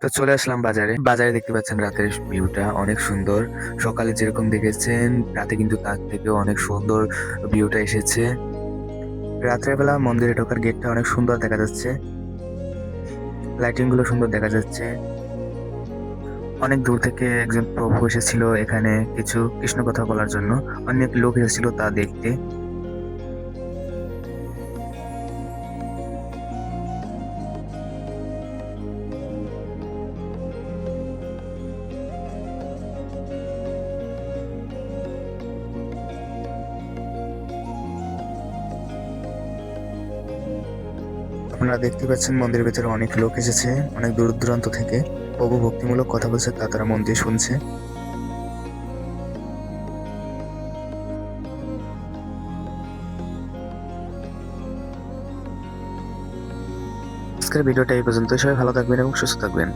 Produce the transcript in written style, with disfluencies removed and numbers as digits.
তো চলে আসলাম বাজারে। বাজারে দেখতে পাচ্ছেন রাতের ভিউটা অনেক সুন্দর। সকালে যেরকম দেখেছেন রাতে কিন্তু তার থেকেও অনেক সুন্দর ভিউটা এসেছে। রাত্রের বেলা মন্দিরে ঢোকার গেটটা অনেক সুন্দর দেখা যাচ্ছে। লাইটিং গুলো সুন্দর দেখা যাচ্ছে। অনেক দূর থেকে একজন প্রভু এসেছিল এখানে কিছু কৃষ্ণ কথা বলার জন্য। অনেক লোক এসেছিল তা দেখতে। আপনারা দেখতে পাচ্ছেন মন্দিরের ভেতরে অনেক লোক এসেছে অনেক দূর দূরান্ত থেকে। প্রভু ভক্তিমূলক কথা বলছে তা তারা মন দিয়ে শুনছে। আজকের ভিডিওটা এই পর্যন্ত। সবাই ভালো থাকবেন এবং সুস্থ থাকবেন।